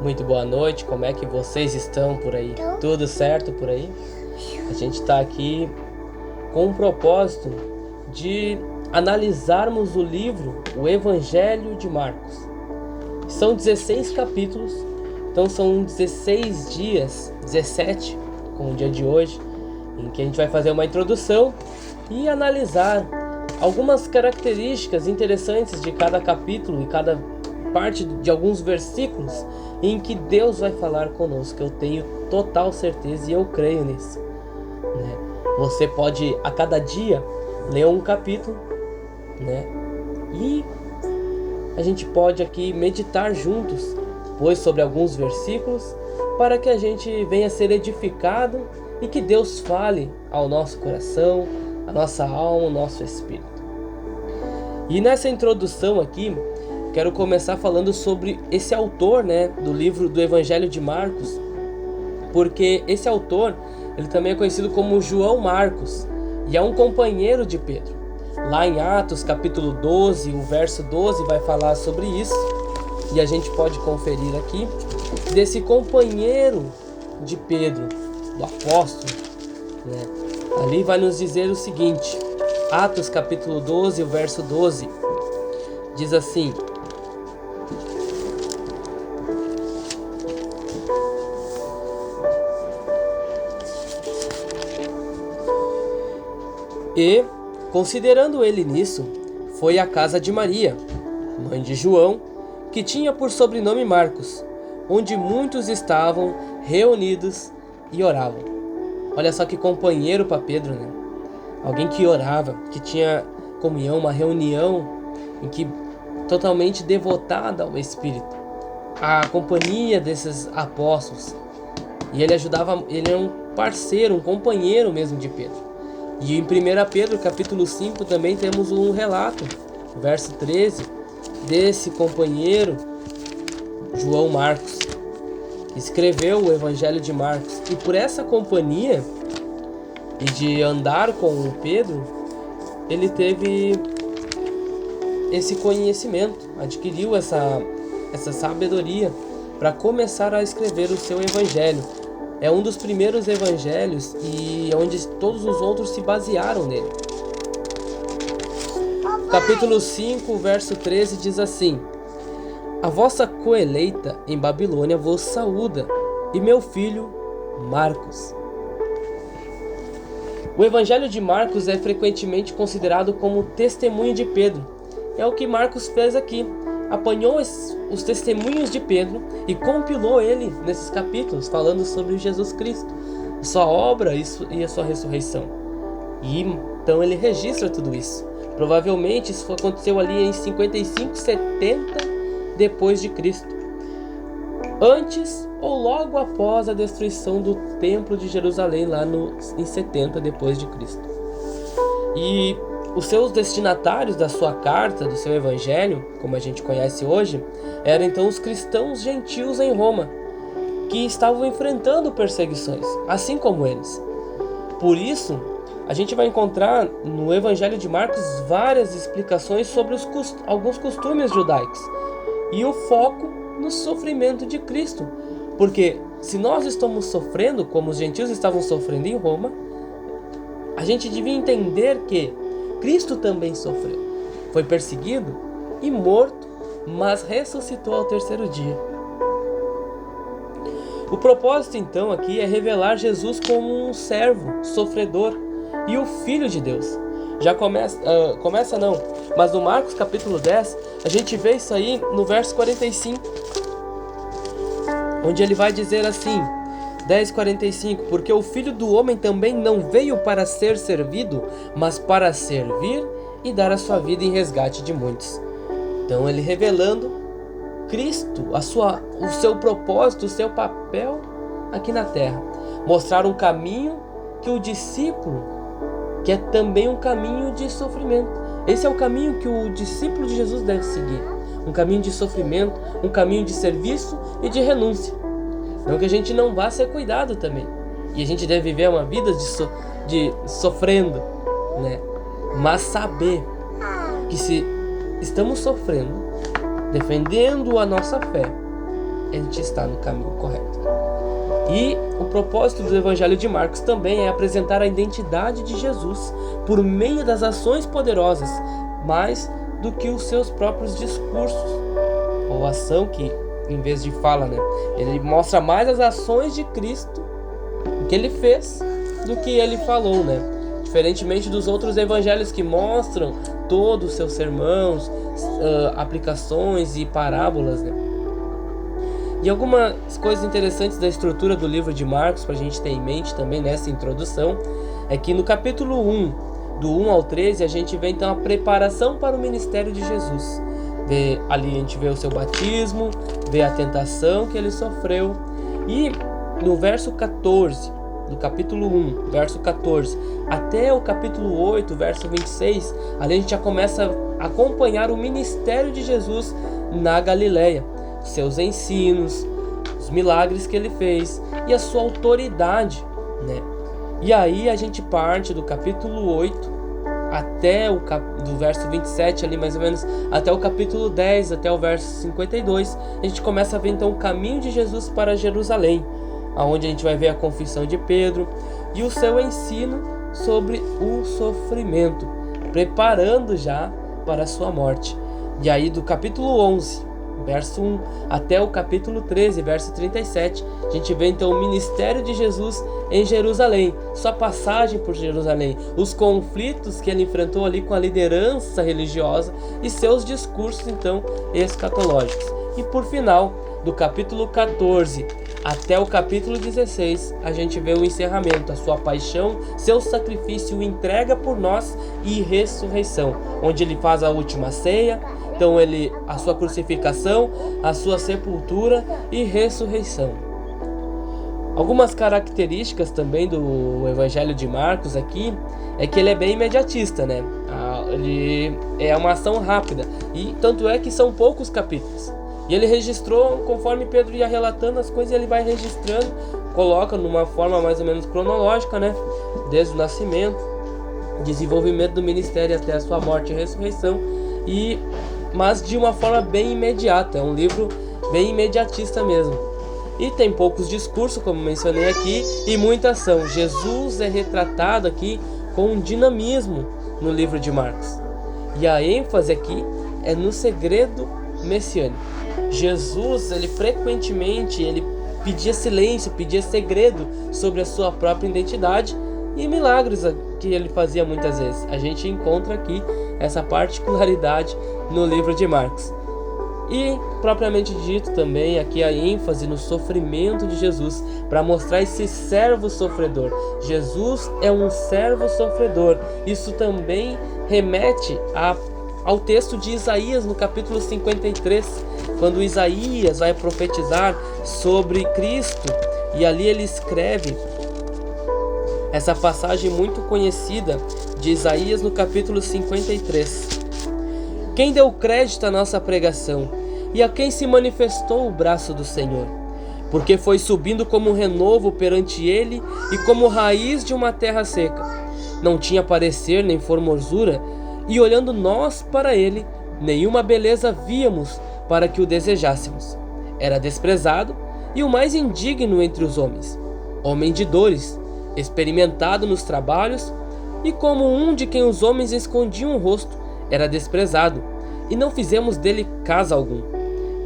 Muito boa noite, como é que vocês estão por aí? Tudo certo por aí? A gente está aqui com o propósito de analisarmos o livro, o Evangelho de Marcos. São 16 capítulos, então são 16 dias, 17, com o dia de hoje, em que a gente vai fazer uma introdução e analisar algumas características interessantes de cada capítulo e cada parte de alguns versículos em que Deus vai falar conosco. Eu tenho total certeza e eu creio nisso, né? Você pode a cada dia ler um capítulo, né? E a gente pode aqui meditar juntos, pois sobre alguns versículos, para que a gente venha ser edificado e que Deus fale ao nosso coração, à nossa alma, ao nosso espírito. E nessa introdução aqui, quero começar falando sobre esse autor, né, do livro do Evangelho de Marcos, porque esse autor, ele também é conhecido como João Marcos, e é um companheiro de Pedro. Lá em Atos capítulo 12, o verso 12 vai falar sobre isso, e a gente pode conferir aqui, desse companheiro de Pedro, do apóstolo, né? Ali vai nos dizer o seguinte, Atos capítulo 12, o verso 12, diz assim: E, considerando ele nisso, foi à casa de Maria, mãe de João, que tinha por sobrenome Marcos, onde muitos estavam reunidos e oravam. Olha só que companheiro para Pedro, né? Alguém que orava, que tinha comunhão, uma reunião em que totalmente devotada ao Espírito, a companhia desses apóstolos. E ele ajudava, ele é um parceiro, um companheiro mesmo de Pedro. E em 1 Pedro capítulo 5 também temos um relato, verso 13, desse companheiro João Marcos, que escreveu o Evangelho de Marcos. E por essa companhia e de andar com o Pedro, ele teve esse conhecimento, adquiriu essa sabedoria para começar a escrever o seu Evangelho. É um dos primeiros evangelhos e onde todos os outros se basearam nele. Capítulo 5, verso 13 diz assim: A vossa coeleita em Babilônia vos saúda, e meu filho Marcos. O Evangelho de Marcos é frequentemente considerado como testemunho de Pedro. É o que Marcos fez aqui. Apanhou os testemunhos de Pedro e compilou ele nesses capítulos, falando sobre Jesus Cristo, sua obra e a sua ressurreição. E então ele registra tudo isso. Provavelmente isso aconteceu ali em 55, 70 depois de Cristo, antes ou logo após a destruição do Templo de Jerusalém, lá em 70 depois de Cristo. E os seus destinatários da sua carta, do seu evangelho, como a gente conhece hoje, eram então os cristãos gentios em Roma, que estavam enfrentando perseguições, assim como eles. Por isso, a gente vai encontrar no Evangelho de Marcos várias explicações sobre alguns costumes judaicos e o foco no sofrimento de Cristo. Porque se nós estamos sofrendo como os gentios estavam sofrendo em Roma, a gente devia entender que Cristo também sofreu, foi perseguido e morto, mas ressuscitou ao terceiro dia. O propósito então aqui é revelar Jesus como um servo, sofredor e o Filho de Deus. Já mas no Marcos capítulo 10, a gente vê isso aí no verso 45, onde ele vai dizer assim, 10:45, porque o Filho do Homem também não veio para ser servido, mas para servir e dar a sua vida em resgate de muitos. Então ele revelando Cristo, o seu propósito, o seu papel aqui na terra. Mostrar um caminho que o discípulo, que é também um caminho de sofrimento. Esse é o caminho que o discípulo de Jesus deve seguir. Um caminho de sofrimento, um caminho de serviço e de renúncia. Não que a gente não vá ser cuidado também. E a gente deve viver uma vida de sofrendo, né? Mas saber que se estamos sofrendo, defendendo a nossa fé, a gente está no caminho correto. E o propósito do Evangelho de Marcos também é apresentar a identidade de Jesus por meio das ações poderosas, mais do que os seus próprios discursos, ou ação que, em vez de fala, né? Ele mostra mais as ações de Cristo, o que ele fez, do que ele falou, né? Diferentemente dos outros evangelhos que mostram todos os seus sermões, aplicações e parábolas, né? E algumas coisas interessantes da estrutura do livro de Marcos para a gente ter em mente também nessa introdução é que no capítulo 1, do 1 ao 13, a gente vê então a preparação para o ministério de Jesus. Ali a gente vê o seu batismo, vê a tentação que ele sofreu, e no verso 14, do capítulo 1, verso 14, até o capítulo 8, verso 26, ali a gente já começa a acompanhar o ministério de Jesus na Galileia, seus ensinos, os milagres que ele fez e a sua autoridade, né? E aí a gente parte do capítulo 8 até do verso 27 ali mais ou menos, até o capítulo 10, até o verso 52, a gente começa a ver então o caminho de Jesus para Jerusalém, aonde a gente vai ver a confissão de Pedro e o seu ensino sobre o sofrimento, preparando já para a sua morte. E aí do capítulo 11, verso 1 até o capítulo 13, verso 37, a gente vê então o ministério de Jesus em Jerusalém, sua passagem por Jerusalém, os conflitos que ele enfrentou ali com a liderança religiosa e seus discursos então escatológicos. E por final, do capítulo 14 até o capítulo 16, a gente vê o encerramento, a sua paixão, seu sacrifício, entrega por nós e ressurreição, onde ele faz a última ceia. Então a sua crucificação, a sua sepultura e ressurreição. Algumas características também do Evangelho de Marcos aqui é que ele é bem imediatista, né? Ele é uma ação rápida, e tanto é que são poucos capítulos. E ele registrou, conforme Pedro ia relatando as coisas, ele vai registrando, coloca numa forma mais ou menos cronológica, né? Desde o nascimento, desenvolvimento do ministério até a sua morte e ressurreição, mas de uma forma bem imediata. É um livro bem imediatista mesmo. E tem poucos discursos, como mencionei aqui, e muita ação. Jesus é retratado aqui com um dinamismo no livro de Marcos. E a ênfase aqui é no segredo messiânico. Jesus, ele frequentemente pedia silêncio, pedia segredo sobre a sua própria identidade, e milagres que ele fazia muitas vezes. A gente encontra aqui essa particularidade no livro de Marcos. E, propriamente dito também, aqui a ênfase no sofrimento de Jesus, para mostrar esse servo sofredor. Jesus é um servo sofredor. Isso também remete ao texto de Isaías, no capítulo 53, quando Isaías vai profetizar sobre Cristo, e ali ele escreve essa passagem muito conhecida de Isaías no capítulo 53. Quem deu crédito à nossa pregação, e a quem se manifestou o braço do Senhor? Porque foi subindo como um renovo perante ele, e como raiz de uma terra seca. Não tinha parecer nem formosura, e olhando nós para ele, nenhuma beleza víamos para que o desejássemos. Era desprezado, e o mais indigno entre os homens, homem de dores, experimentado nos trabalhos, e como um de quem os homens escondiam o rosto, era desprezado, e não fizemos dele caso algum.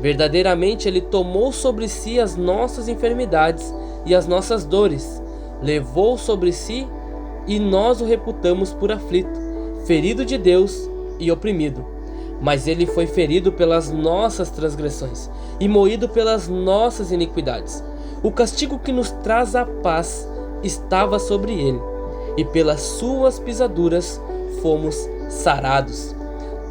Verdadeiramente ele tomou sobre si as nossas enfermidades e as nossas dores, levou sobre si, e nós o reputamos por aflito, ferido de Deus e oprimido. Mas ele foi ferido pelas nossas transgressões e moído pelas nossas iniquidades. O castigo que nos traz a paz estava sobre ele, e pelas suas pisaduras fomos sarados.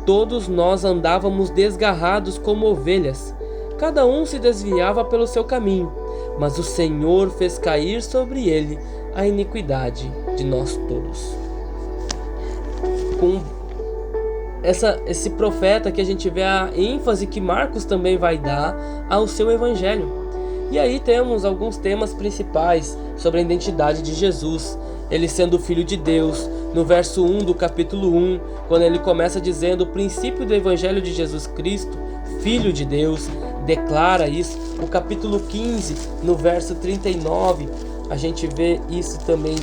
Todos nós andávamos desgarrados como ovelhas, cada um se desviava pelo seu caminho, mas o Senhor fez cair sobre ele a iniquidade de nós todos. Com esse profeta que a gente vê a ênfase que Marcos também vai dar ao seu evangelho. E aí temos alguns temas principais sobre a identidade de Jesus, ele sendo o Filho de Deus. No verso 1 do capítulo 1, quando ele começa dizendo o princípio do Evangelho de Jesus Cristo, Filho de Deus, declara isso. No capítulo 15, no verso 39, a gente vê isso também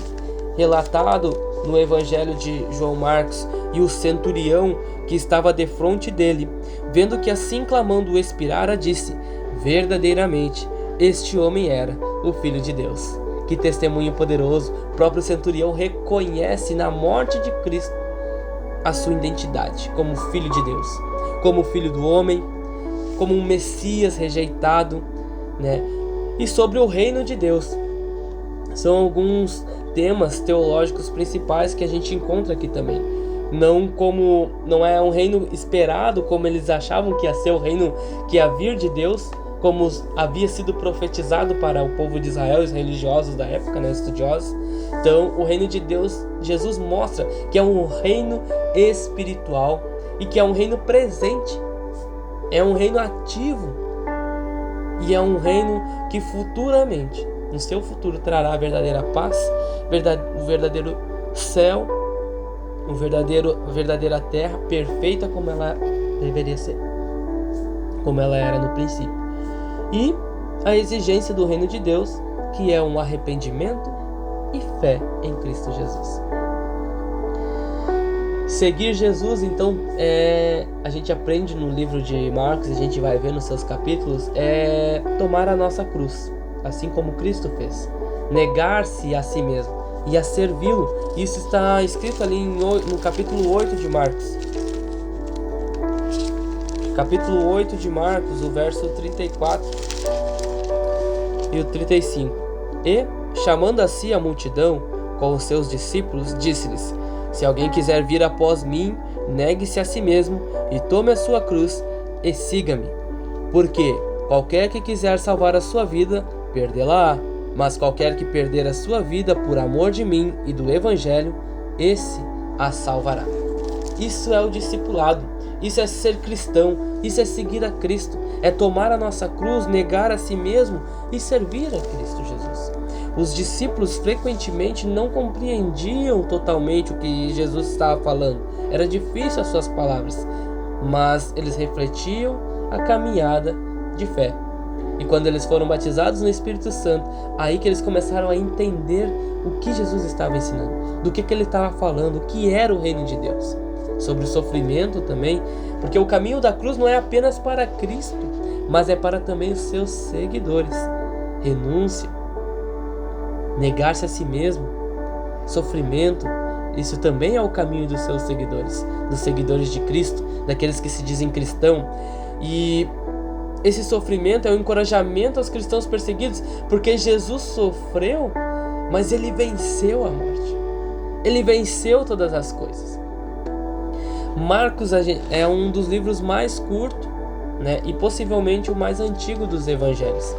relatado no Evangelho de João Marcos. E o centurião que estava defronte dele, vendo que assim clamando expirara, disse: verdadeiramente, este homem era o Filho de Deus. Que testemunho poderoso! O próprio centurião reconhece na morte de Cristo a sua identidade como Filho de Deus, como Filho do homem, como um Messias rejeitado, né? E sobre o reino de Deus. São alguns temas teológicos principais que a gente encontra aqui também. Não é um reino esperado como eles achavam que ia ser o reino que ia vir de Deus, como havia sido profetizado para o povo de Israel, os religiosos da época, né, estudiosos. Então, o reino de Deus, Jesus mostra que é um reino espiritual e que é um reino presente, é um reino ativo e é um reino que futuramente, no seu futuro, trará a verdadeira paz, o verdadeiro céu, a verdadeira terra perfeita como ela deveria ser, como ela era no princípio. E a exigência do reino de Deus, que é um arrependimento e fé em Cristo Jesus. Seguir Jesus, então, a gente aprende no livro de Marcos, a gente vai ver nos seus capítulos, é tomar a nossa cruz, assim como Cristo fez. Negar-se a si mesmo e a servi-lo. Isso está escrito ali no capítulo 8 de Marcos. Capítulo 8 de Marcos, o verso 34 e o 35. E, chamando a si a multidão com os seus discípulos, disse-lhes: se alguém quiser vir após mim, negue-se a si mesmo e tome a sua cruz e siga-me. Porque qualquer que quiser salvar a sua vida, perdê-la-á. Mas qualquer que perder a sua vida por amor de mim e do Evangelho, esse a salvará. Isso é o discipulado, isso é ser cristão, isso é seguir a Cristo, é tomar a nossa cruz, negar a si mesmo e servir a Cristo Jesus. Os discípulos frequentemente não compreendiam totalmente o que Jesus estava falando, era difícil as suas palavras, mas eles refletiam a caminhada de fé. E quando eles foram batizados no Espírito Santo, aí que eles começaram a entender o que Jesus estava ensinando, do que ele estava falando, o que era o reino de Deus. Sobre o sofrimento também, porque o caminho da cruz não é apenas para Cristo, mas é para também os seus seguidores. Renúncia, negar-se a si mesmo, sofrimento, isso também é o caminho dos seus seguidores, dos seguidores de Cristo, daqueles que se dizem cristão. E esse sofrimento é um encorajamento aos cristãos perseguidos, porque Jesus sofreu, mas ele venceu a morte. Ele venceu todas as coisas. Marcos é um dos livros mais curtos, né, e possivelmente o mais antigo dos evangelhos.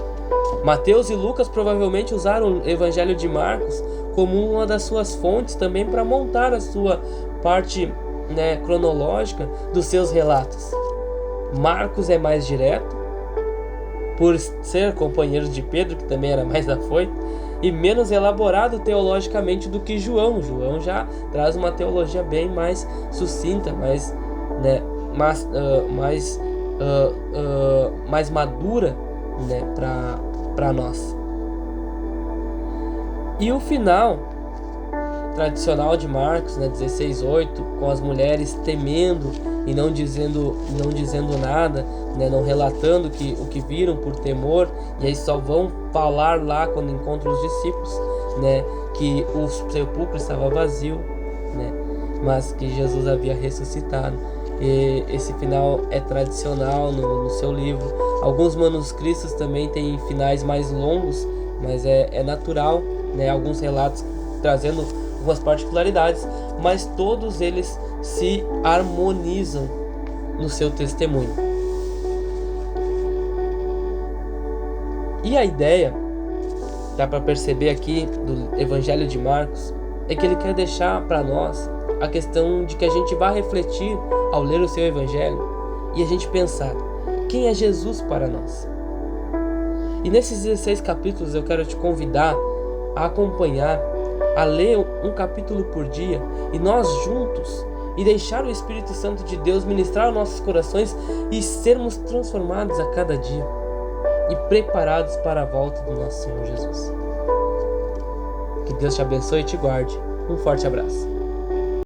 Mateus e Lucas provavelmente usaram o evangelho de Marcos como uma das suas fontes também para montar a sua parte, né, cronológica dos seus relatos. Marcos é mais direto, por ser companheiro de Pedro, que também era mais afoito, e menos elaborado teologicamente do que João. João já traz uma teologia bem mais sucinta, mais madura, né, para nós. E o final tradicional de Marcos, né, 16:8, com as mulheres temendo e não dizendo nada, né, não relatando o que viram por temor, e aí só vão falar lá quando encontram os discípulos, né, que o sepulcro estava vazio, né, mas que Jesus havia ressuscitado. E esse final é tradicional no seu livro. Alguns manuscritos também têm finais mais longos, mas é natural, né, alguns relatos trazendo algumas particularidades, mas todos eles se harmonizam no seu testemunho. E a ideia, dá para perceber aqui do Evangelho de Marcos, é que ele quer deixar para nós a questão de que a gente vai refletir ao ler o seu Evangelho e a gente pensar: quem é Jesus para nós? E nesses 16 capítulos eu quero te convidar a acompanhar, a ler um capítulo por dia, e nós juntos e deixar o Espírito Santo de Deus ministrar os nossos corações e sermos transformados a cada dia e preparados para a volta do nosso Senhor Jesus. Que Deus te abençoe e te guarde. Um forte abraço.